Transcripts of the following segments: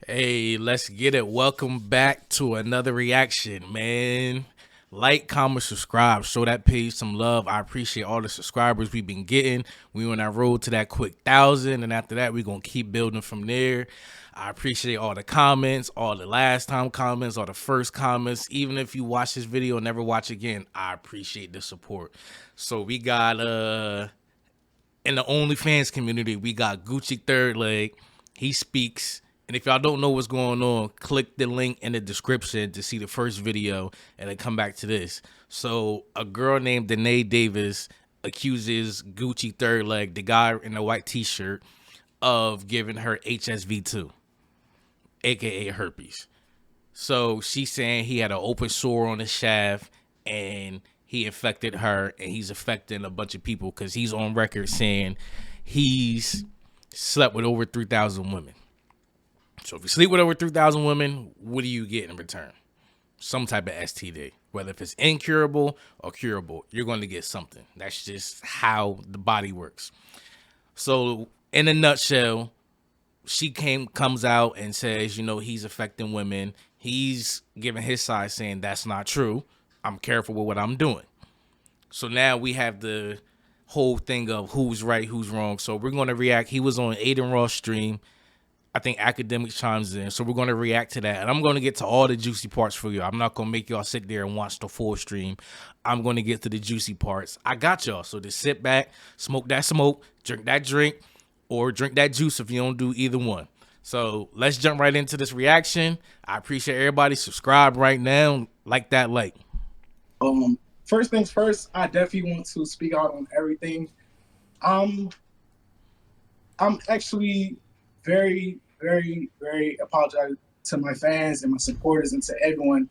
Hey, let's get it. Welcome back to another reaction, man. Like, comment, subscribe. Show that page some love. I appreciate all the subscribers we've been getting. We on that road to that quick 1,000, and after that, we're gonna keep building from there. I appreciate all the comments, all the last time comments, all the first comments. Even if you watch this video and never watch again, I appreciate the support. So we got in the OnlyFans community, we got Gucci3rdleg. He speaks. And if y'all don't know what's going on, click the link in the description to see the first video and then come back to this. So a girl named Danae Davis accuses Gucci3rdleg, the guy in the white t-shirt, of giving her HSV2, aka herpes. So she's saying he had an open sore on his shaft and he infected her and he's affecting a bunch of people because he's on record saying he's slept with over 3,000 women. So if you sleep with over 3,000 women, what do you get in return? Some type of STD. Whether if it's incurable or curable, you're going to get something. That's just how the body works. So in a nutshell, she comes out and says, he's affecting women. He's giving his side saying that's not true. I'm careful with what I'm doing. So now we have the whole thing of who's right, who's wrong. So we're going to react. He was on Aiden Ross' stream. I think Academic chimes in. So we're going to react to that. And I'm going to get to all the juicy parts for you. I'm not going to make y'all sit there and watch the full stream. I'm going to get to the juicy parts. I got y'all. So just sit back, smoke that smoke, drink that drink, or drink that juice if you don't do either one. So let's jump right into this reaction. I appreciate everybody. Subscribe right now. Like that like. First things first, I definitely want to speak out on everything. I'm actually very, very, very apologetic to my fans and my supporters and to everyone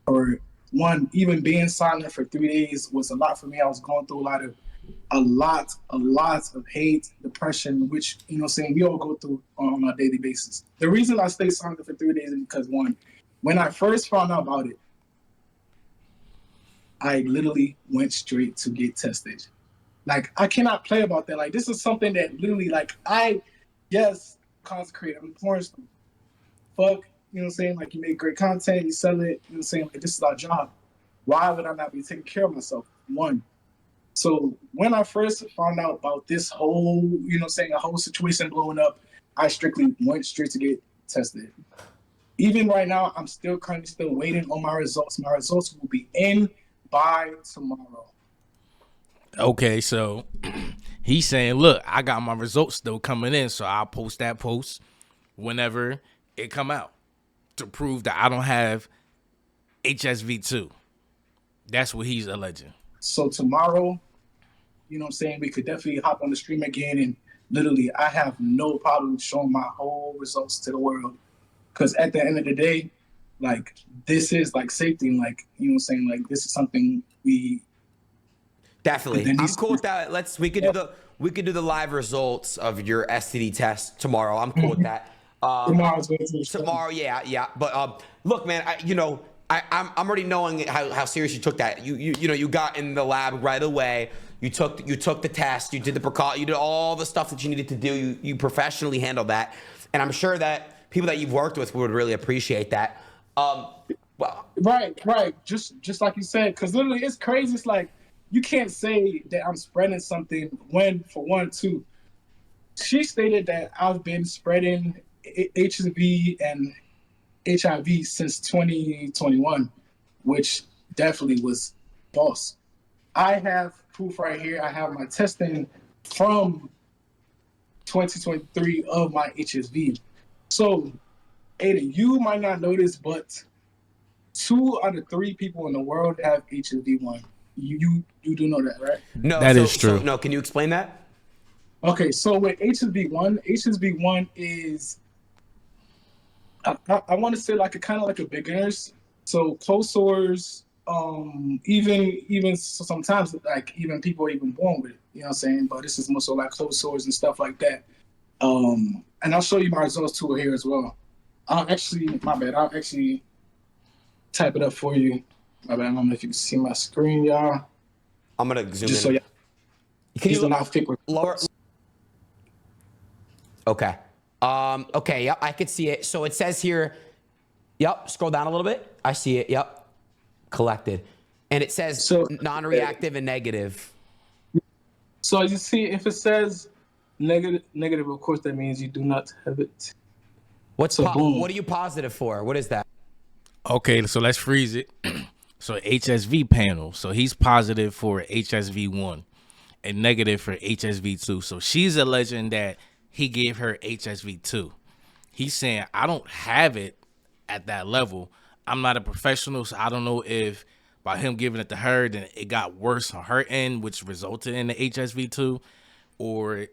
for one, even being silent for 3 days was a lot for me. I was going through a lot of hate, depression, which, we all go through on a daily basis. The reason I stayed silent for 3 days is because one, when I first found out about it, I literally went straight to get tested. Like, I cannot play about that. Like, this is something that literally, consecrate. I'm a porn star. Fuck, Like, you make great content, you sell it, Like, this is our job. Why would I not be taking care of myself? One. So when I first found out about this whole, a whole situation blowing up, I strictly went straight to get tested. Even right now, I'm still waiting on my results. My results will be in by tomorrow. Okay, so he's saying, look, I got my results still coming in, so I'll post that post whenever it come out to prove that I don't have HSV2. That's what he's alleging. So tomorrow, we could definitely hop on the stream again, and literally I have no problem showing my whole results to the world. Because at the end of the day, like, this is like safety, and like, like, this is something we definitely. I'm cool with that. We could do the live results of your STD test tomorrow. I'm cool with that. Tomorrow, yeah. But look, man, I'm already knowing how serious you took that. You got in the lab right away. You took the test. You did the precaution. You did all the stuff that you needed to do. You professionally handled that, and I'm sure that people that you've worked with would really appreciate that. Well, right. Just like you said, because literally it's crazy. It's like, you can't say that I'm spreading something when, for one, two, she stated that I've been spreading HSV and HIV since 2021, which definitely was false. I have proof right here. I have my testing from 2023 of my HSV. So, Aiden, you might not know this, but 2 out of 3 people in the world have HSV1. You do know that, right? No, that is true. No, can you explain that? Okay, so with HSV1 is, I want to say, like, a kind of like a beginner's. So close sores, even sometimes, like, even people are even born with it. You know what I'm saying? But this is more so like close sores and stuff like that. And I'll show you my results too here as well. My bad. I'll actually type it up for you. My bad. I don't know if you can see my screen, y'all. I'm gonna zoom Just in. so y'all. Can you not fit with lower? Okay. Okay, yep, I could see it. So it says here, yep, scroll down a little bit. I see it, yep, collected. And it says non-reactive and negative. So you see, if it says negative, of course, that means you do not have it. What are you positive for? What is that? Okay, so let's freeze it. So HSV panel. So he's positive for HSV1 and negative for HSV2. So she's alleging that he gave her HSV2. He's saying, I don't have it at that level. I'm not a professional, so I don't know if by him giving it to her, then it got worse on her end, which resulted in the HSV2, or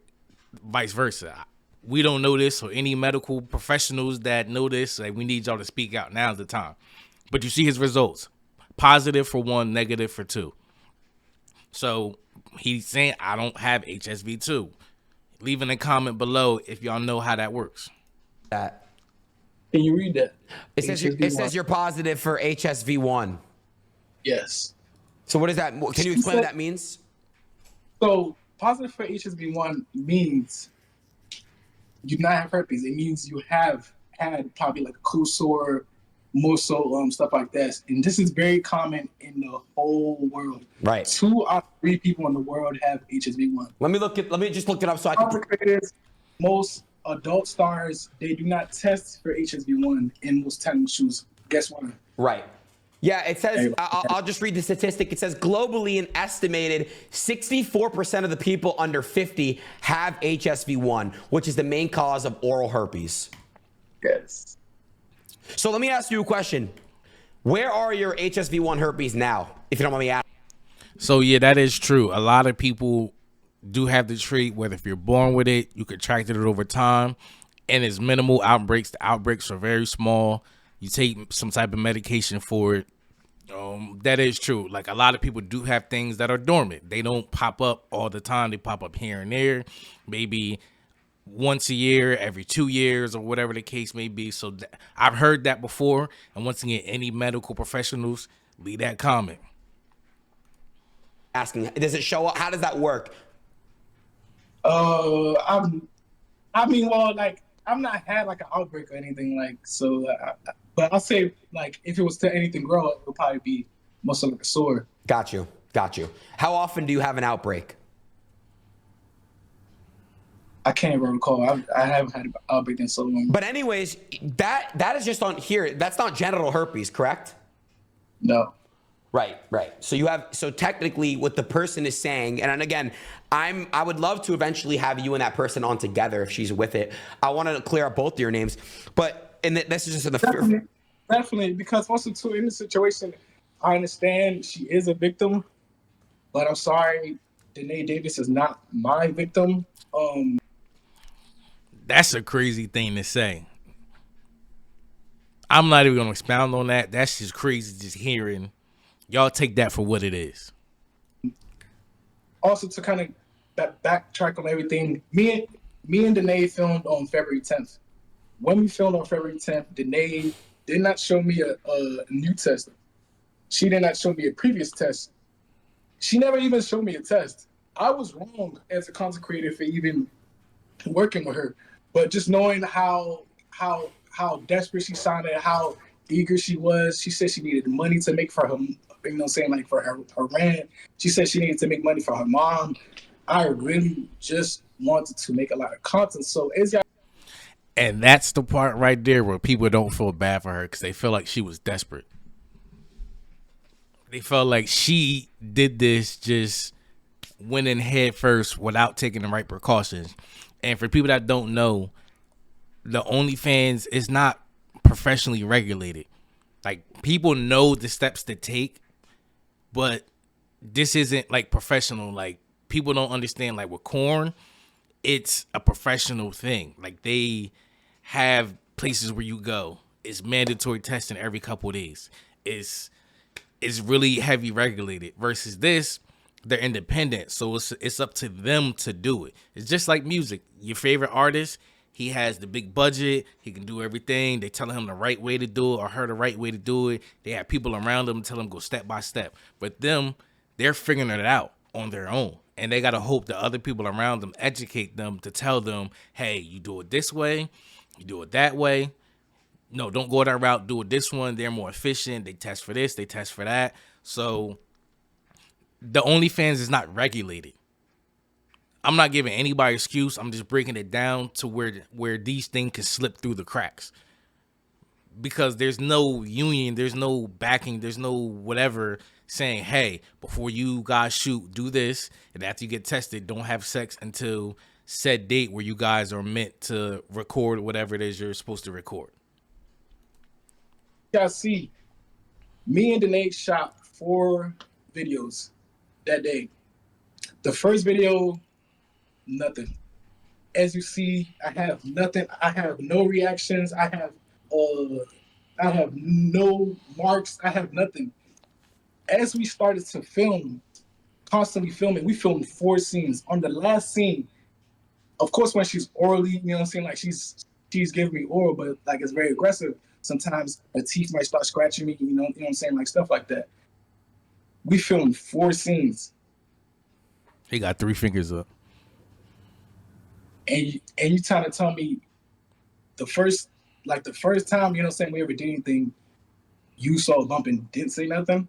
vice versa. We don't know this, so any medical professionals that know this, like, we need y'all to speak out. Now's the time. But you see his results. Positive for 1, negative for 2. So he's saying, I don't have HSV2. Leave in a comment below if y'all know how that works. That. Can you read that? It says you're positive for HSV1. Yes. So what is that? Can you explain what that means? So positive for HSV1 means you do not have herpes. It means you have had probably like a cool sore, more so stuff like that. And this is very common in the whole world. Right. 2 out of 3 people in the world have HSV1. Let me just look it up so I can. Most adult stars, they do not test for HSV1 in most tennis shoes. Guess what? Right. Yeah, it says, I'll just read the statistic. It says globally an estimated 64% of the people under 50 have HSV1, which is the main cause of oral herpes. Yes. So let me ask you a question. Where are your HSV1 herpes now, if you don't mind me asking? So yeah, that is true. A lot of people do have the trait, whether if you're born with it, you contracted it over time, and it's minimal outbreaks. The outbreaks are very small. You take some type of medication for it. That is true. Like, a lot of people do have things that are dormant. They don't pop up all the time. They pop up here and there, maybe once a year, every 2 years, or whatever the case may be. So I've heard that before. And once again, any medical professionals, leave that comment. Asking, does it show up? How does that work? I've not had like an outbreak or anything, like, so, but I'll say, like, if it was to anything grow, it would probably be most of like a sore. Got you. How often do you have an outbreak? I can't even recall. I haven't had an outbreak in so long. But anyways, that is just on here. That's not genital herpes, correct? No. Right. So technically what the person is saying, and again, I would love to eventually have you and that person on together if she's with it. I want to clear up both of your names, but this is just in the definitely, because also too, in the situation, I understand she is a victim, but I'm sorry, Danae Davis is not my victim. That's a crazy thing to say. I'm not even gonna expound on that. That's just crazy just hearing. Y'all take that for what it is. Also, to kind of backtrack on everything, me and Danae filmed on February 10th. When we filmed on February 10th, Danae did not show me a new test. She did not show me a previous test. She never even showed me a test. I was wrong as a content creator for even working with her, but just knowing how desperate she sounded, how eager she was. She said she needed money to make for her, you know, saying like for her rent. She said she needed to make money for her mom. I really just wanted to make a lot of content. So and that's the part right there where people don't feel bad for her because they feel like she was desperate. They felt like she did this, just went in head first without taking the right precautions. And for people that don't know, the OnlyFans is not professionally regulated. Like, people know the steps to take, but this isn't like professional. Like, people don't understand, like with corn, it's a professional thing. Like, they have places where you go. It's mandatory testing every couple of days. It's really heavy regulated. Versus this, they're independent, so it's up to them to do it. It's just like music. Your favorite artist, he has the big budget. He can do everything. They tell him the right way to do it or her the right way to do it. They have people around them tell them go step by step. But them, they're figuring it out on their own. And they got to hope that other people around them educate them to tell them, hey, you do it this way, you do it that way. No, don't go that route, do it this one. They're more efficient. They test for this, they test for that. So the OnlyFans is not regulated. I'm not giving anybody excuse. I'm just breaking it down to where these things can slip through the cracks. Because there's no union, there's no backing, there's no whatever saying, hey, before you guys shoot, do this. And after you get tested, don't have sex until said date where you guys are meant to record whatever it is you're supposed to record. You guys see, me and Danae shot 4 videos that day. The first video, nothing. As you see, I have nothing. I have no reactions. I have no marks. I have nothing. As we started to film, constantly filming, we filmed 4 scenes. On the last scene, of course, when she's orally, you know what I'm saying, like she's giving me oral, but like it's very aggressive. Sometimes her teeth might start scratching me, you know what I'm saying, like stuff like that. We filmed 4 scenes. He got 3 fingers up. And you trying to tell me the first time, you know what I'm saying, we ever did anything, you saw a bump and didn't say nothing?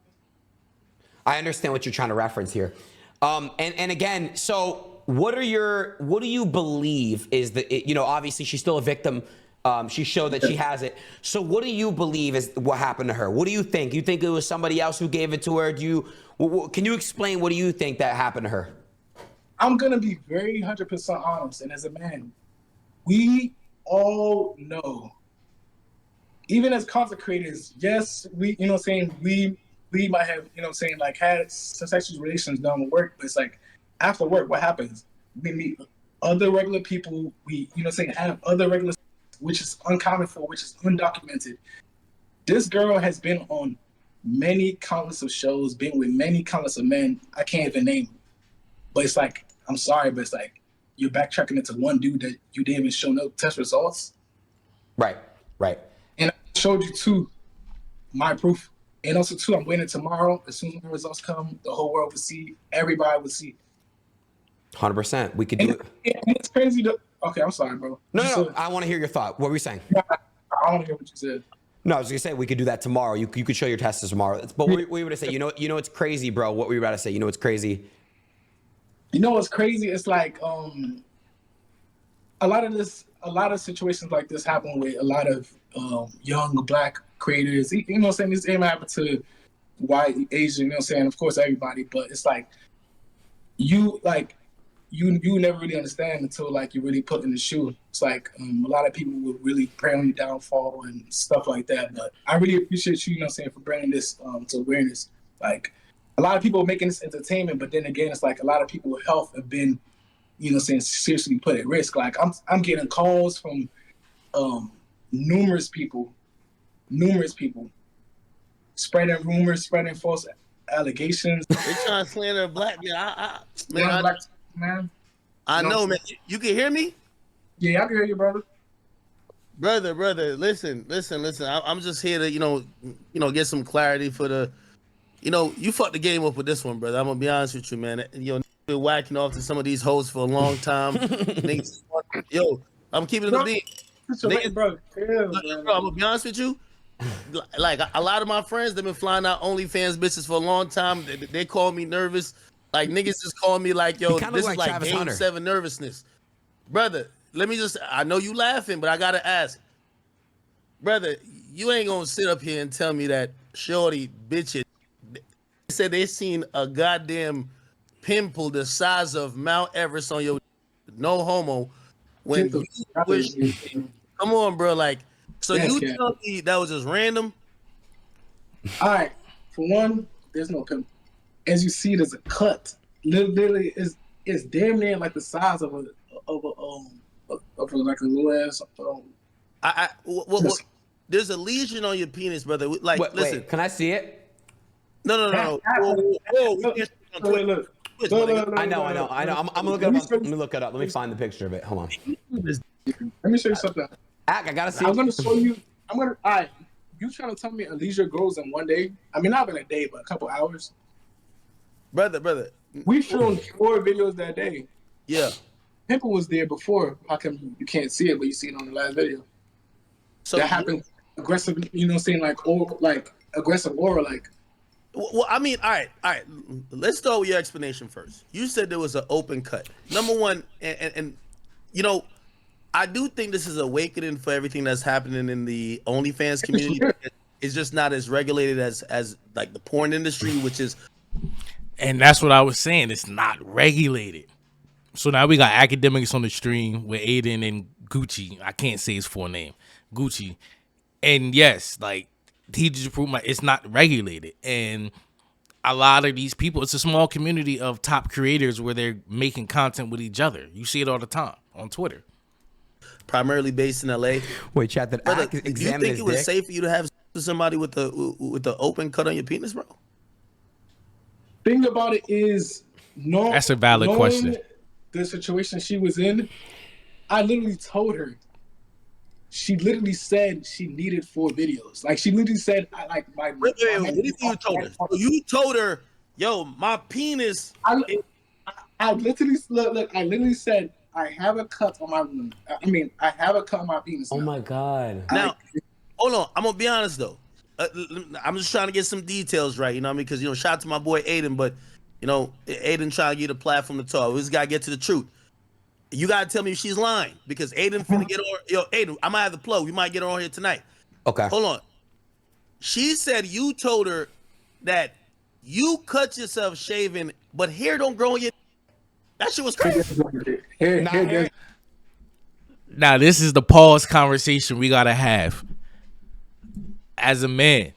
I understand what you're trying to reference here. And again, so what do you believe is obviously she's still a victim. She showed that she has it. So what do you believe is what happened to her? What do you think? You think it was somebody else who gave it to her? Can you explain what do you think that happened to her? I'm going to be very 100% honest. And as a man, we all know, even as content creators, yes, we, you know what I'm saying, we might have, you know what I'm saying, like had sexual relations done with work, but it's like after work, what happens? We meet other regular people, we, you know what I'm saying, have other regular, which is uncommon for, which is undocumented. This girl has been on many countless of shows, been with many countless of men. I can't even name them. But it's like, I'm sorry, but it's like you're backtracking into one dude that you didn't even show no test results. Right. And I showed you 2, my proof. And also 2, I'm waiting tomorrow. As soon as the results come, the whole world will see. Everybody will see. 100%. We could do it. And it's crazy to... Okay, I'm sorry, bro. No. I want to hear your thought. What were you saying? I want to hear what you said. No, I was going to say we could do that tomorrow. You could show your tests tomorrow. But what were you going to say? You know it's crazy, bro. What were you about to say? You know it's crazy? You know what's crazy? It's like a lot of situations like this happen with a lot of young Black creators. You know what I'm saying? This ain't happen to white, Asian, you know what I'm saying? Of course, everybody. But it's like you never really understand until like you really put in the shoe. It's like a lot of people would really pray on your downfall and stuff like that. But I really appreciate you, you know what I'm saying, for bringing this to awareness. Like a lot of people are making this entertainment, but then again, it's like a lot of people's health have been, you know what I'm saying, seriously put at risk. Like I'm getting calls from numerous people spreading rumors, spreading false allegations. They trying to slander Black man. Man. I know, man. You can hear me? Yeah, I can hear you, brother. Brother, listen. I'm just here to, get some clarity for the, you fucked the game up with this one, brother. I'm gonna be honest with you, man. Been whacking off to some of these hoes for a long time. Niggas, I'm keeping it a beat. Bro, I'm gonna be honest with you. Like a lot of my friends, they've been flying out OnlyFans bitches for a long time. They call me nervous. Like niggas just call me like, yo, this is like Game 7 nervousness. Brother, I know you laughing, but I gotta ask. Brother, you ain't gonna sit up here and tell me that shorty bitches said they seen a goddamn pimple the size of Mount Everest on your no homo when you wish. Come on, bro. Like, so you tell me that was just random? All right. For one, there's no pimple. As you see, there's a cut. Literally, it's damn near like the size of like a little ass. There's a lesion on your penis, brother. Like, listen. Wait, can I see it? No. Whoa. Look. I know. I'm gonna look it up. Let me look it up. Let me find the picture of it. Hold on. Let me show you something. I gotta see. I'm gonna show you. All right. You trying to tell me a leisure grows in one day? I mean, not in a day, but a couple hours. Brother, We filmed 4 videos that day. Yeah. Pimple was there before. How come you can't see it, but you see it on the last video? So that happened aggressive, you know, saying like aggressive aura, like. Well, I mean, all right. Let's start with your explanation first. You said there was an open cut. Number one, and you know, I do think this is awakening for everything that's happening in the OnlyFans community. It's just not as regulated as like the porn industry, which is. And that's what I was saying. It's not regulated. So now we got academics on the stream with Aiden and Gucci. I can't say his full name, Gucci. And yes, like he just proved it's not regulated. And a lot of these people, it's a small community of top creators where they're making content with each other. You see it all the time on Twitter. Primarily based in LA. Wait, chat that. Brother, do you think it was safe for you to have somebody with the open cut on your penis, bro? Thing about it is, that's a valid question. The situation she was in, I literally told her. She literally said she needed 4 videos. Like she literally said, "I like my." Wait, what do you think you told her? So you told her, "Yo, my penis." I literally look. I literally said, "I have a cut on my." I mean, I have a cut on my penis. Oh my god! Now, hold on. I'm gonna be honest though. I'm just trying to get some details right. You know what I mean? Because shout out to my boy Aiden, but Aiden trying to get a platform to talk. We just gotta get to the truth. You gotta tell me if she's lying because Aiden finna get on. Yo, Aiden, I might have the plug. We might get her on here tonight. Okay. Hold on. She said you told her that you cut yourself shaving, but hair don't grow on your. That shit was crazy. Now this is the pause conversation we gotta have. As a man,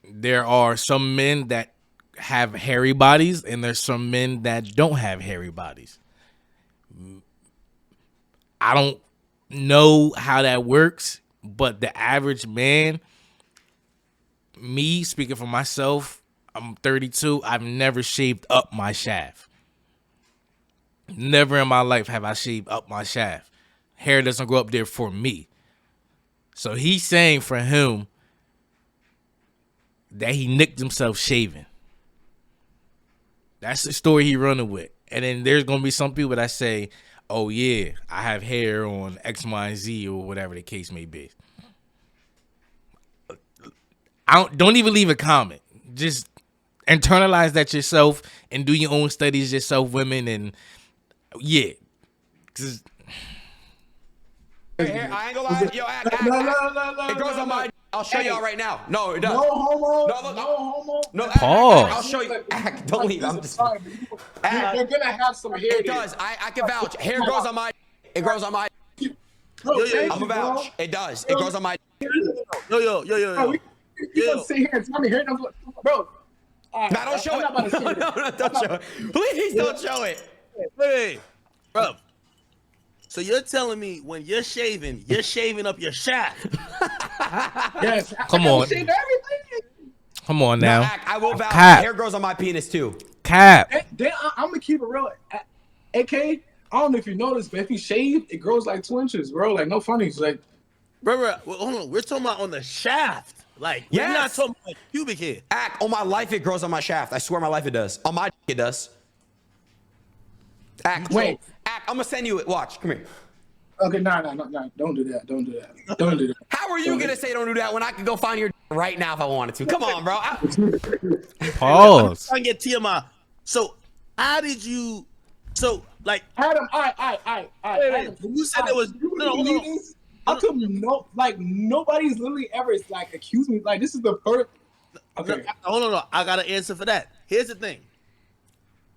there are some men that have hairy bodies and there's some men that don't have hairy bodies. I don't know how that works, but the average man, me speaking for myself, I'm 32, I've never shaved up my shaft. Never in my life have I shaved up my shaft. Hair doesn't grow up there for me. So he's saying for him that he nicked himself shaving. That's the story he running with. And then there's going to be some people that say, oh yeah, I have hair on X, Y, and Z or whatever the case may be. Don't even leave a comment. Just internalize that yourself and do your own studies yourself, women. And yeah. Cause I ain't gonna lie. Yo, it goes on my. I'll show y'all right now. No, it does. No homo. No, pause. I'll show you. Don't leave. I'm just. You're gonna have some hair. It does. I can vouch. Hair grows on my. It grows on my. I'm a vouch. It does. It grows on my. Yo. You gonna sit here and tell me hair don't grow, bro? No, don't show it. No, don't show it. Please don't show it. Hey, bro. So you're telling me when you're shaving up your shaft? Yes. Come on. Come on now. No, I will vouch. Cap. Hair grows on my penis too. Cap. I'm gonna keep it real. AK, I don't know if you noticed, but if you shave, it grows like 2 inches, bro. Like no funnies. Like, bro, well, hold on. We're talking about on the shaft. Like, we're not talking about pubic hair. On my life, it grows on my shaft. I swear, my life, it does. On my it does. Wait. I'm gonna send you it. Watch. Come here. Okay, no. Don't do that. Don't do that. How are you gonna say don't do that when I can go find your right now if I wanted to? Come on, bro. Pause. Oh. I get TMI. So, how did you? So, like, Adam, I. You said there was no. I couldn't like nobody's literally ever like accused me. Like this is the first. Okay. Hold on. I got an answer for that. Here's the thing.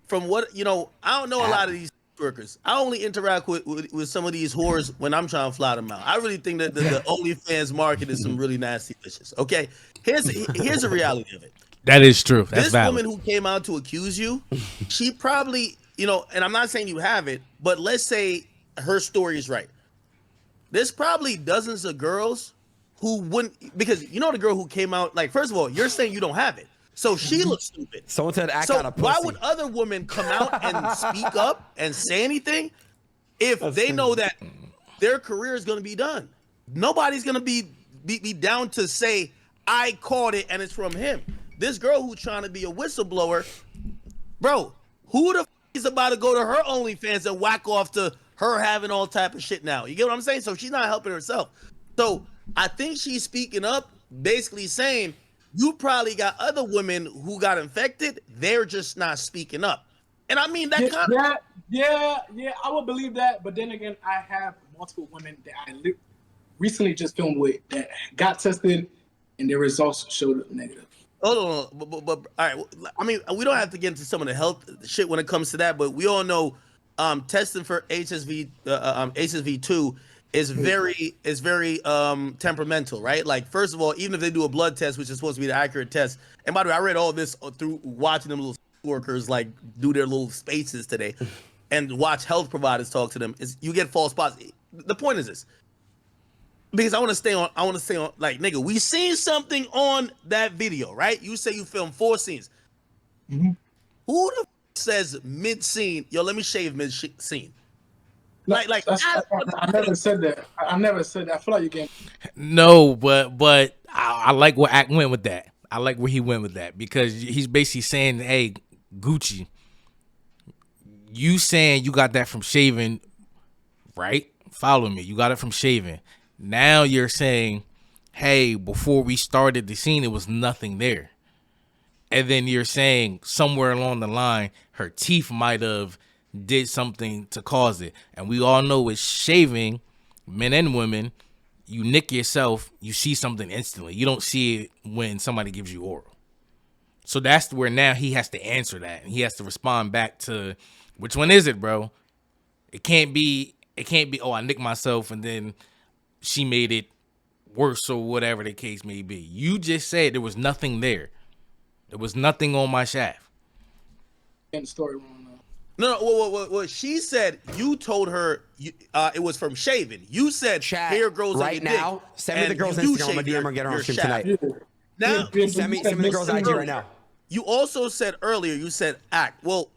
From what I don't know a lot of these workers. I only interact with some of these whores when I'm trying to fly them out. I really think that the OnlyFans market is some really nasty fishes. Okay, here's the reality of it. That is true. That's this valid. Woman who came out to accuse you, she probably and I'm not saying you have it, but let's say her story is right. There's probably dozens of girls who wouldn't, because the girl who came out, like, first of all, you're saying you don't have it. So she looks stupid. Someone said act so out of pussy. Why would other women come out and speak up and say anything if they know that their career is going to be done? Nobody's going to be down to say, I caught it and it's from him. this girl who's trying to be a whistleblower, bro, who the f is about to go to her OnlyFans and whack off to her having all type of shit now? You get what I'm saying? So she's not helping herself. So I think she's speaking up, basically saying, you probably got other women who got infected. They're just not speaking up. And I mean, that kind of... Yeah, I would believe that. But then again, I have multiple women that I recently just filmed with that got tested and their results showed up negative. Hold on, but all right. I mean, we don't have to get into some of the health shit when it comes to that, but we all know testing for HSV, HSV2 is very temperamental, right? Like, first of all, even if they do a blood test, which is supposed to be the accurate test, and by the way, I read all this through watching them little workers like do their little spaces today, and watch health providers talk to them. Is you get false positives. The point is this. Because I want to stay on, like, nigga, we seen something on that video, right? You say you filmed 4 scenes. Mm-hmm. Who the says mid-scene, yo, let me shave mid-scene? Like I never said that. I never said that. I feel like you're getting... No, but I like where Act went with that. I like where he went with that because he's basically saying, hey, Gucci, you saying you got that from shaving, right? Follow me. You got it from shaving. Now you're saying, hey, before we started the scene, it was nothing there. And then you're saying somewhere along the line, her teeth might have did something to cause it. And we all know with shaving, men and women, you nick yourself, you see something instantly. You don't see it when somebody gives you oral. So that's where now he has to answer that. And he has to respond back to, which one is it, bro? It can't be, oh, I nicked myself and then she made it worse or whatever the case may be. You just said there was nothing there. There was nothing on my shaft. And the story wrong now. No, what she said, you told her it was from shaving. You said hair grows right on your now. dick, send me the girl's Instagram. I'm gonna DM her and get her on stream tonight. Now, send me the girl's IG right now. You also said earlier, you said act. Well,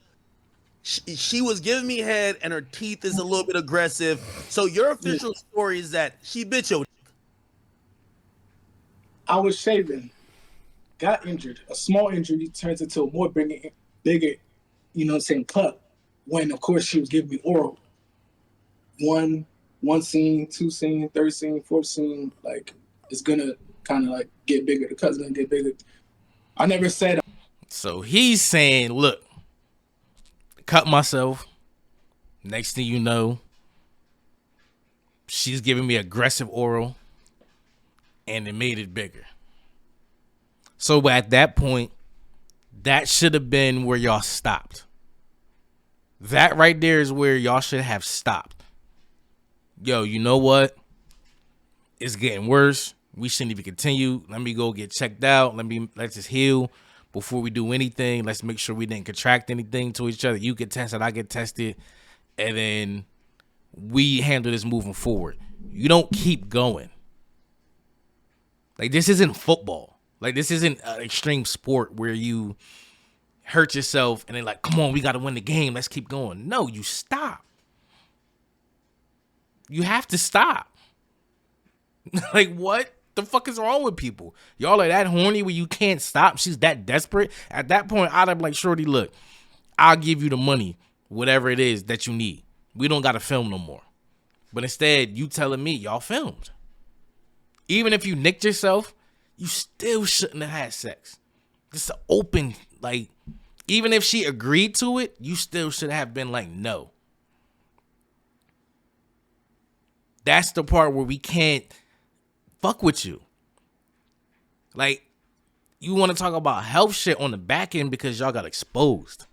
she was giving me head and her teeth is a little bit aggressive. So your official story is that she bitch your... I was shaving, got injured. A small injury turns into a more bigger, you know what I'm saying, cut. When, of course, she was giving me oral. One scene, 2 scene, 3rd scene, 4th scene, like, it's gonna kind of like get bigger. The cut's gonna get bigger. I never said... So he's saying, look, cut myself. Next thing you know, she's giving me aggressive oral and it made it bigger. So at that point, that should have been where y'all stopped. That right there is where y'all should have stopped. Yo, you know what? It's getting worse. We shouldn't even continue. Let me go get checked out. Let's just heal. Before we do anything, let's make sure we didn't contract anything to each other. You get tested, I get tested, and then we handle this moving forward. You don't keep going. Like, this isn't football. Like, this isn't an extreme sport where you hurt yourself and then like, come on, we got to win the game. Let's keep going. No, you stop. You have to stop. Like, what the fuck is wrong with people? Y'all are that horny where you can't stop? She's that desperate? At that point, I'd have like, shorty, look, I'll give you the money, whatever it is that you need. We don't got to film no more. But instead, you telling me y'all filmed. Even if you nicked yourself, you still shouldn't have had sex. Just an open, like, even if she agreed to it, you still should have been like, no. That's the part where we can't fuck with you. Like, you want to talk about health shit on the back end because y'all got exposed.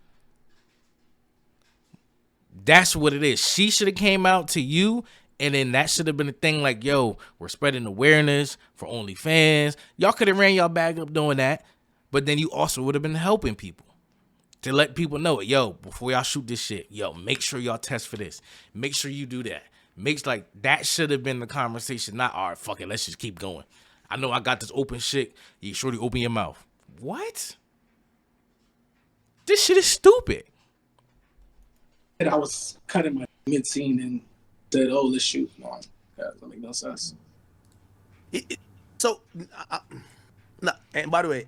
That's what it is. She should have came out to you, and then that should have been a thing like, yo, we're spreading awareness for OnlyFans. Y'all could have ran y'all bag up doing that, but then you also would have been helping people to let people know, yo, before y'all shoot this shit, yo, make sure y'all test for this. Make sure you do that. Makes like that should have been the conversation, not, all right, fuck it, let's just keep going. I know I got this open shit. You shorty open your mouth. What? This shit is stupid. And I was cutting my mid-scene and said, oh, let's shoot. No, that doesn't make no sense. No, and by the way,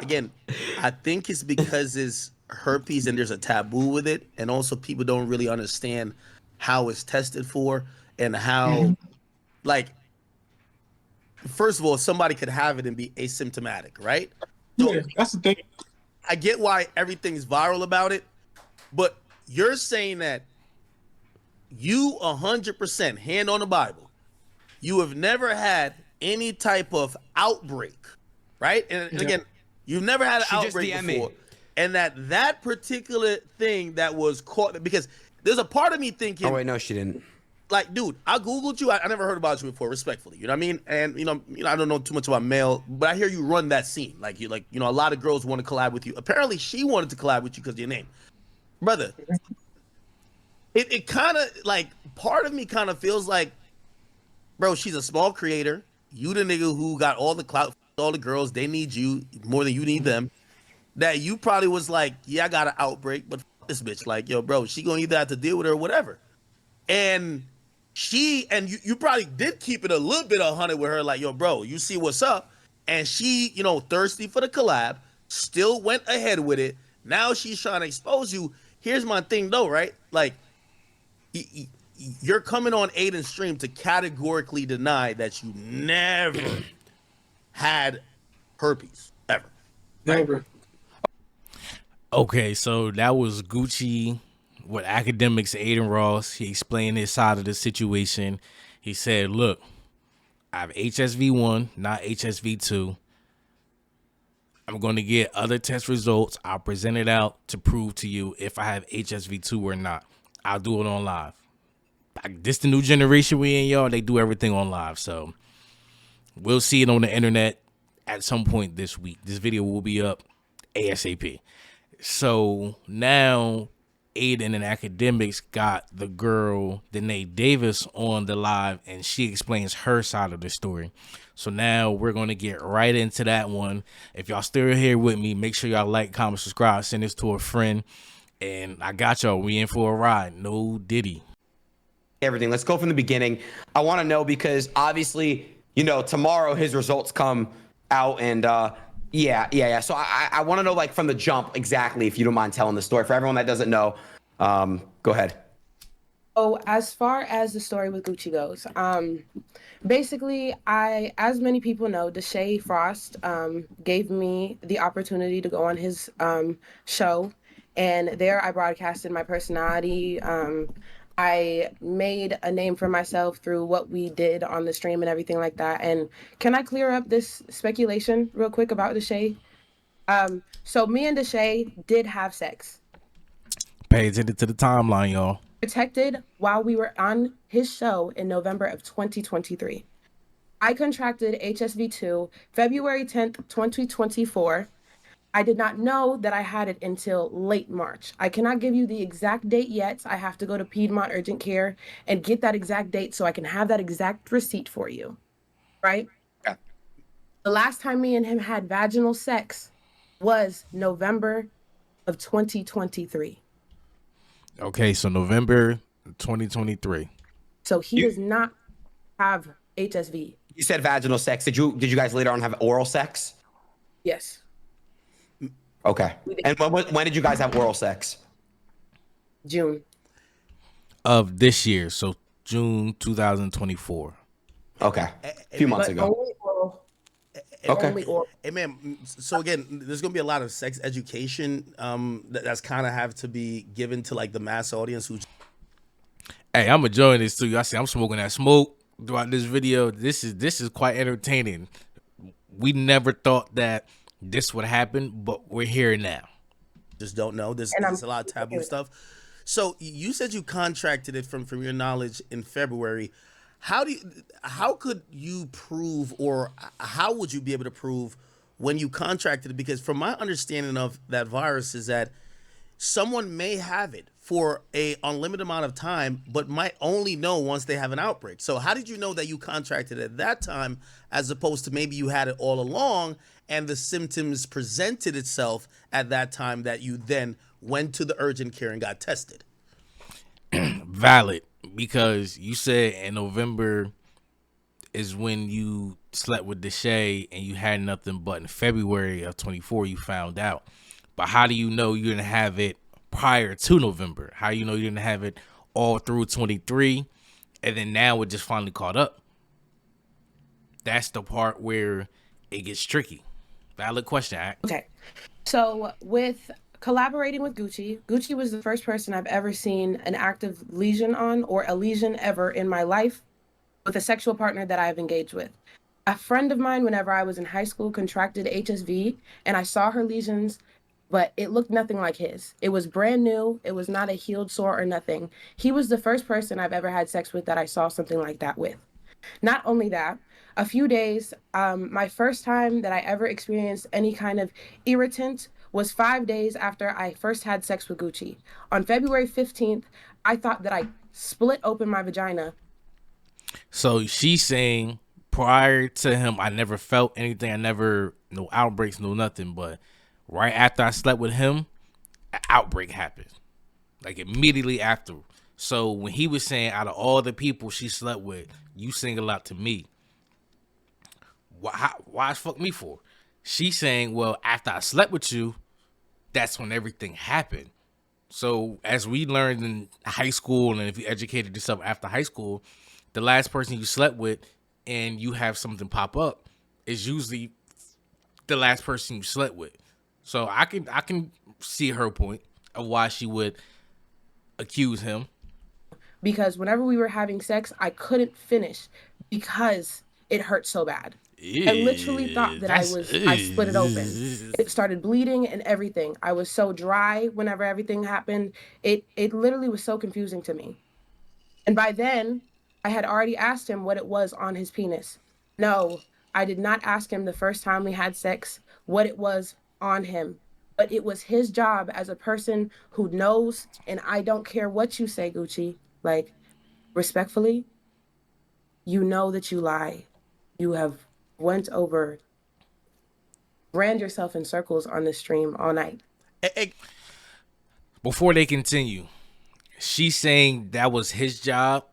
again, I think it's because it's herpes and there's a taboo with it, and also people don't really understand how it's tested for and how, like, first of all, somebody could have it and be asymptomatic, right? So yeah, that's the thing. I get why everything's viral about it, but you're saying that you 100% hand on the Bible, you have never had any type of outbreak, right? And again, you've never had an outbreak before. And that particular thing that was caught, because there's a part of me thinking, oh wait, no, she didn't. Like, dude, I Googled you. I never heard about you before, respectfully. You know what I mean? And you know, I don't know too much about male, but I hear you run that scene. Like you know, a lot of girls want to collab with you. Apparently she wanted to collab with you because of your name. Brother, it kind of like, part of me kind of feels like, bro, she's a small creator. You the nigga who got all the clout, all the girls, they need you more than you need them. That you probably was like, yeah, I got an outbreak, but this bitch, like, yo, bro, she gonna either have to deal with her or whatever. And you probably did keep it a little bit 100 with her, like, yo, bro, you see what's up. And she, you know, thirsty for the collab, still went ahead with it. Now she's trying to expose you. Here's my thing though, right? Like, you're coming on Aiden's stream to categorically deny that you never had herpes, ever. Never. Okay, so that was Gucci with Academics Aiden Ross. He explained his side of the situation. He said, look, I have HSV1, not HSV2. I'm going to get other test results. I'll present it out to prove to you if I have HSV2 or not. I'll do it on live. This the new generation we in, y'all. They do everything on live. So we'll see it on the internet at some point this week. This video will be up ASAP. So now Aiden and Academics got the girl Danae Davis on the live, and she explains her side of the story. So now we're going to get right into that one. If y'all still here with me, make sure y'all like, comment, subscribe, send this to a friend. And I got y'all. We in for a ride. No Diddy. Everything. Let's go from the beginning. I want to know because obviously, you know, tomorrow his results come out and yeah. So I want to know, like, from the jump exactly, if you don't mind telling the story for everyone that doesn't know. Go ahead. Oh, as far as the story with Gucci goes, basically, as many people know, Deshae Frost gave me the opportunity to go on his show, and there I broadcasted my personality. I made a name for myself through what we did on the stream and everything like that. And can I clear up this speculation real quick about Deshae? So me and Deshae did have sex. Pay attention to the timeline, y'all. Protected while we were on his show in November of 2023. I contracted HSV2 February 10th, 2024. I did not know that I had it until late March. I cannot give you the exact date yet. I have to go to Piedmont Urgent Care and get that exact date so I can have that exact receipt for you, right? Yeah. The last time me and him had vaginal sex was November of 2023. Okay, so November 2023. So he does not have HSV. You said vaginal sex. Did you guys later on have oral sex? Yes. Okay. And when did you guys have oral sex? June. Of this year, so June 2024. Okay. A few months ago. Only oral. Okay. Only oral. Hey man, so again, there's gonna be a lot of sex education that's kind of have to be given to like the mass audience who. Hey, I'm enjoying this too. I see I'm smoking that smoke throughout this video. This is quite entertaining. We never thought that this would happen, but we're here now. Just don't know. There's a lot of taboo stuff. So you said you contracted it from your knowledge in February. How could you prove, or how would you be able to prove when you contracted it? Because from my understanding of that virus is that someone may have it for a unlimited amount of time, but might only know once they have an outbreak. So how did you know that you contracted it at that time, as opposed to maybe you had it all along and the symptoms presented itself at that time that you then went to the urgent care and got tested? Valid, because you said in November is when you slept with Danae and you had nothing, but in February of 24 you found out. But how do you know you didn't have it prior to November? How do you know you didn't have it all through 23 and then now it just finally caught up? That's the part where it gets tricky. Valid question, Act. Okay. So with collaborating with Gucci was the first person I've ever seen an active lesion on, or a lesion ever in my life, with a sexual partner that I've engaged with. A friend of mine, whenever I was in high school, contracted HSV, and I saw her lesions, but it looked nothing like his. It was brand new. It was not a healed sore or nothing. He was the first person I've ever had sex with that I saw something like that with. Not only that, a few days, my first time that I ever experienced any kind of irritant was 5 days after I first had sex with Gucci. On February 15th, I thought that I split open my vagina. So she's saying prior to him, I never felt anything. No outbreaks, no nothing. But right after I slept with him, an outbreak happened. Like immediately after. So when he was saying out of all the people she slept with, you single out to me. Why fuck me for? She's saying, well, after I slept with you, that's when everything happened. So as we learned in high school, and if you educated yourself after high school, the last person you slept with and you have something pop up is usually the last person you slept with. So I can see her point of why she would accuse him. Because whenever we were having sex, I couldn't finish because it hurt so bad. I literally thought that I split it open. It started bleeding and everything. I was so dry whenever everything happened. It literally was so confusing to me. And by then, I had already asked him what it was on his penis. No, I did not ask him the first time we had sex what it was on him. But it was his job as a person who knows, and I don't care what you say, Gucci. Like, respectfully, you know that you lie. You have ran yourself in circles on the stream all night. Before they continue, she's saying that was his job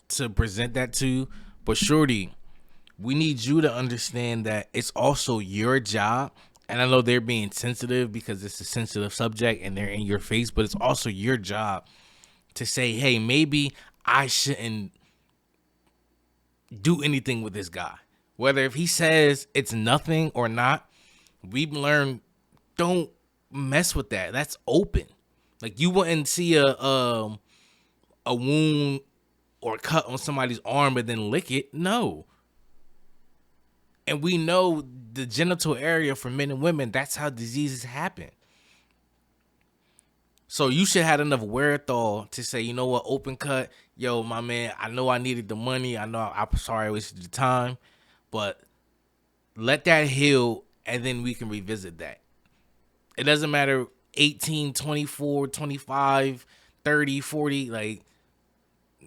to present that to you. But shorty, we need you to understand that it's also your job. And I know they're being sensitive because it's a sensitive subject and they're in your face, but it's also your job to say, hey, maybe I shouldn't do anything with this guy. Whether if he says it's nothing or not, we've learned don't mess with that. That's open. Like you wouldn't see a wound or cut on somebody's arm and then lick it. No. And we know the genital area for men and women, that's how diseases happen. So you should have enough wherewithal to say, you know what, open cut, yo, my man, I know I needed the money. I know I'm sorry I wasted the time, but let that heal and then we can revisit that. It doesn't matter 18, 24, 25, 30, 40, like,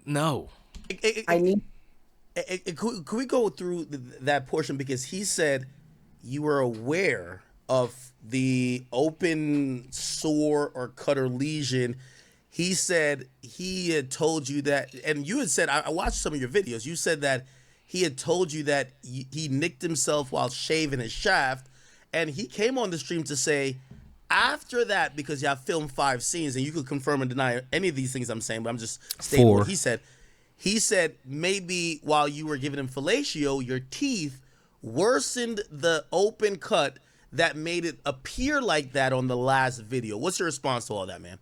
no. Could we go through that portion? Because he said you were aware of the open sore or cut or lesion. He said he had told you that, and you had said, I watched some of your videos, you said that he had told you that he nicked himself while shaving his shaft, and he came on the stream to say, after that, because y'all filmed 5 scenes, and you could confirm and deny any of these things I'm saying, but I'm just stating what he said. He said maybe while you were giving him fellatio, your teeth worsened the open cut that made it appear like that on the last video. What's your response to all that, man?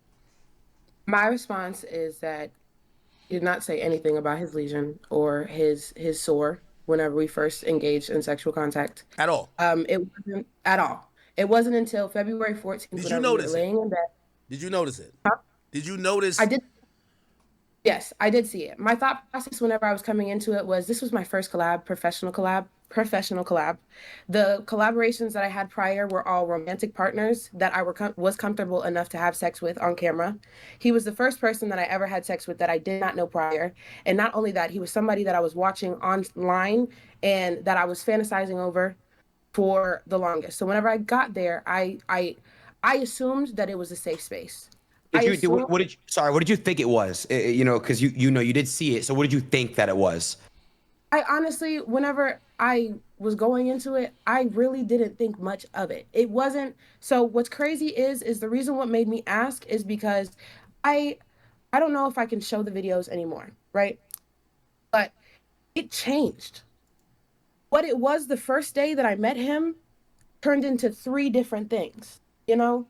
My response is that he did not say anything about his lesion or his sore whenever we first engaged in sexual contact. At all? It wasn't at all. It wasn't until February 14th when we were laying in bed. Did you notice it? Huh? Did you notice? I did. Yes, I did see it. My thought process whenever I was coming into it was this was my first professional collab. The collaborations that I had prior were all romantic partners that I was comfortable enough to have sex with on camera. He was the first person that I ever had sex with that I did not know prior. And not only that, he was somebody that I was watching online and that I was fantasizing over for the longest. So whenever I got there, I assumed that it was a safe space. What did you think it was? You know, because you did see it. So what did you think that it was? I honestly, whenever I was going into it, I really didn't think much of it. It wasn't. So what's crazy is the reason what made me ask is because I I don't know if I can show the videos anymore, right? But it changed. What it was the first day that I met him turned into three different things. You know,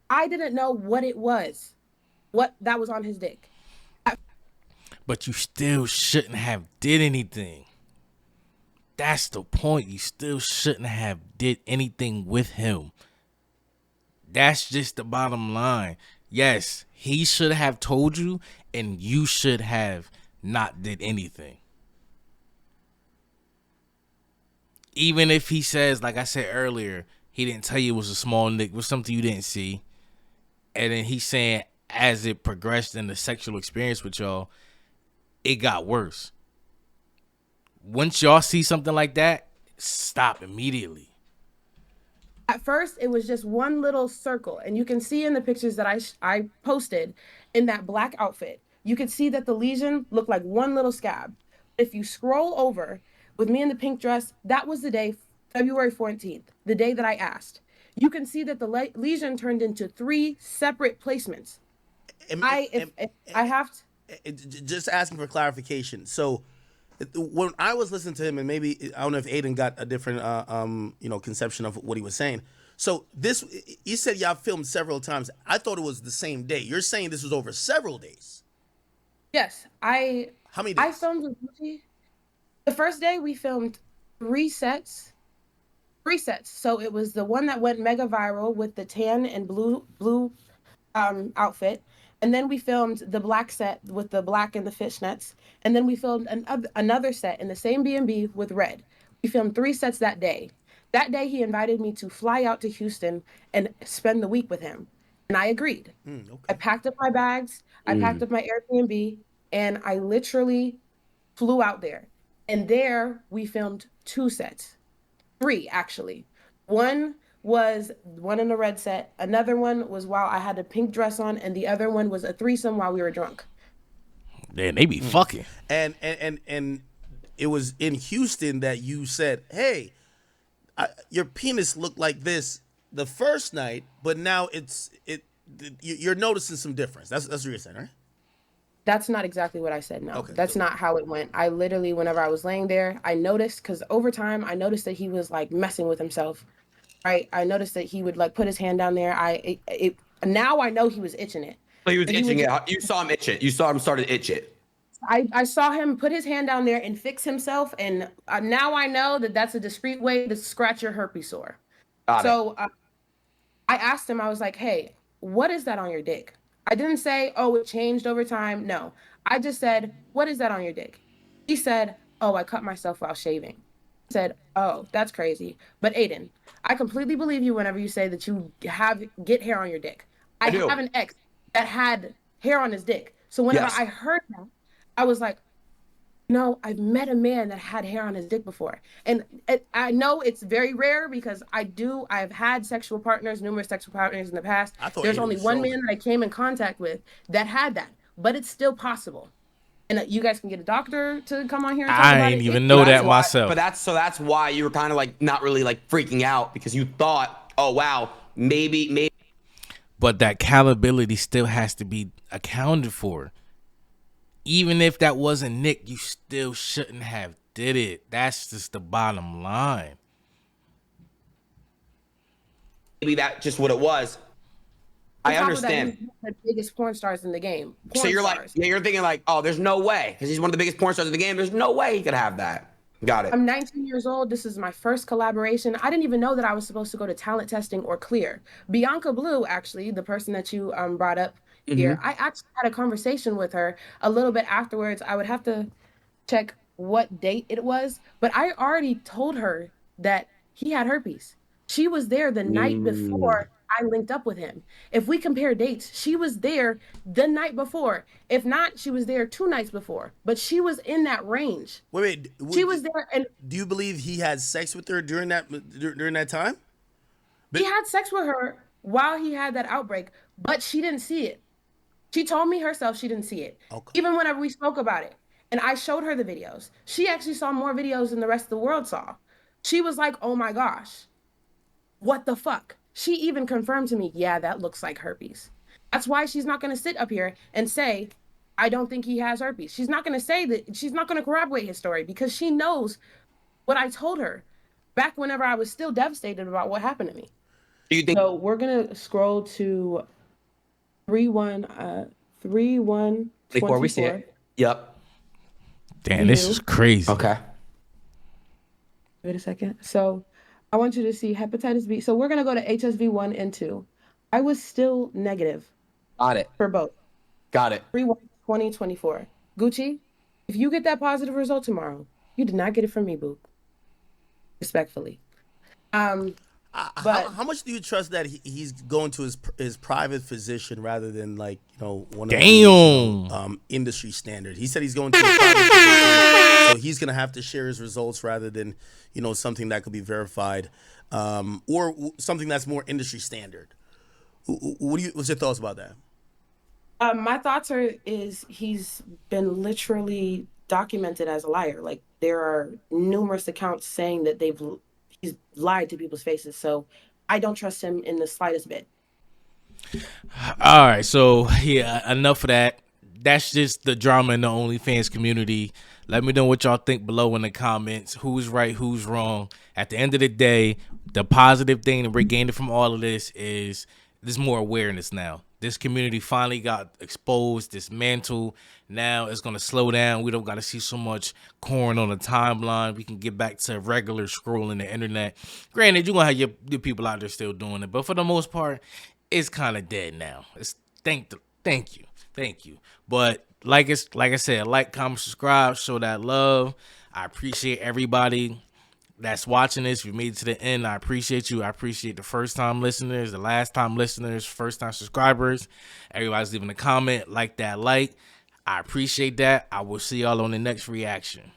I didn't know what it was, what that was on his dick. But you still shouldn't have did anything. That's the point. You still shouldn't have did anything with him. That's just the bottom line. Yes, he should have told you, and you should have not did anything. Even if he says, like I said earlier, he didn't tell you it was a small nick, was something you didn't see. And then he's saying as it progressed in the sexual experience with y'all, it got worse. Once y'all see something like that, stop immediately. At first, it was just one little circle, and you can see in the pictures that I posted in that black outfit, you could see that the lesion looked like one little scab. If you scroll over with me in the pink dress, that was the day, February 14th, the day that I asked. You can see that the lesion turned into three separate placements. Just asking for clarification. So when I was listening to him, and maybe I don't know if Aiden got a different conception of what he was saying. So this, you said y'all filmed several times. I thought it was the same day. You're saying this was over several days. Yes, How many days? I filmed with Gucci. The first day we filmed three sets. So it was the one that went mega viral with the tan and blue outfit. And then we filmed the black set with the black and the fishnets. And then we filmed another set in the same B&B with red. We filmed 3 sets that day. That day he invited me to fly out to Houston and spend the week with him. And I agreed. Okay. I packed up my bags. I packed up my Airbnb. And I literally flew out there. And there we filmed 2 sets. 3, actually. One was one in the red set. Another one was while I had a pink dress on, and the other one was a threesome while we were drunk. Man, they be fucking. And it was in Houston that you said, "Hey, your penis looked like this the first night, but now you're noticing some difference." That's what you're saying, right? That's not exactly what I said. No, okay, that's not how it went. I literally, whenever I was laying there, I noticed, because over time, I noticed that he was like messing with himself. Right? I noticed that he would like put his hand down there. Now I know he was itching it. So he was itching it. You saw him itch it. You saw him start to itch it. I saw him put his hand down there and fix himself, and now I know that that's a discreet way to scratch your herpes sore. So I asked him, I was like, "Hey, what is that on your dick?" I didn't say, "Oh, it changed over time." No, I just said, "What is that on your dick?" He said, "Oh, I cut myself while shaving." I said, "Oh, that's crazy." But Aiden, I completely believe you whenever you say that you get hair on your dick. I have an ex that had hair on his dick. So whenever I heard that, I was like, no, I've met a man that had hair on his dick before. And I know it's very rare because I've had numerous sexual partners in the past. There's only one man that I came in contact with that had that, but it's still possible. And you guys can get a doctor to come on here and talk about it. I didn't even know that myself. But that's why you were kind of like not really like freaking out, because you thought, oh wow, maybe. But that calibrability still has to be accounted for. Even if that wasn't Nick, you still shouldn't have did it. That's just the bottom line. Maybe that's just what it was. I understand. He's the biggest porn stars in the game. So you're like, you're thinking like, oh, there's no way, because he's one of the biggest porn stars in the game. There's no way he could have that. Got it. I'm 19 years old. This is my first collaboration. I didn't even know that I was supposed to go to talent testing or clear. Bianca Blue, actually, the person that you brought up here, I actually had a conversation with her a little bit afterwards. I would have to check what date it was, but I already told her that he had herpes. She was there the night before I linked up with him. If we compare dates, she was there the night before. If not, she was there 2 nights before. But she was in that range. Wait. She was there. And do you believe he had sex with her during that time? He had sex with her while he had that outbreak, but she didn't see it. She told me herself she didn't see it. Okay. Even whenever we spoke about it. And I showed her the videos. She actually saw more videos than the rest of the world saw. She was like, oh my gosh, what the fuck? She even confirmed to me, yeah, that looks like herpes. That's why she's not going to sit up here and say, I don't think he has herpes. She's not going to say that. She's not going to corroborate his story because she knows what I told her back whenever I was still devastated about what happened to me. Do you think? So we're going to scroll to 3/1/24. Before we see it. Yep. Damn, this is crazy. Okay. Wait a second. So I want you to see hepatitis B. So we're going to go to HSV 1 and 2. I was still negative. Got it. For both. Got it. 3/1/2024. Gucci, if you get that positive result tomorrow, you did not get it from me, boo. Respectfully. But how much do you trust that he's going to his private physician rather than like one of the industry standard? He said he's going to his private physician, so he's gonna have to share his results rather than something that could be verified, or something that's more industry standard. What's your thoughts about that? My thoughts is he's been literally documented as a liar. Like there are numerous accounts saying that he's lied to people's faces. So I don't trust him in the slightest bit. All right, so yeah, enough of that. That's just the drama in the OnlyFans community. Let me know what y'all think below in the comments. Who's right, who's wrong. At the end of the day, the positive thing that we're gaining from all of this is there's more awareness now. This community finally got exposed, dismantled. Now it's going to slow down. We don't got to see so much corn on the timeline. We can get back to regular scrolling the internet. Granted, you're going to have your people out there still doing it. But for the most part, it's kind of dead now. Thank you. But like I said, like, comment, subscribe, show that love. I appreciate everybody that's watching this. If you made it to the end, I appreciate you. I appreciate the first time listeners, the last time listeners, first time subscribers. Everybody's leaving a comment, like that like. I appreciate that. I will see y'all on the next reaction.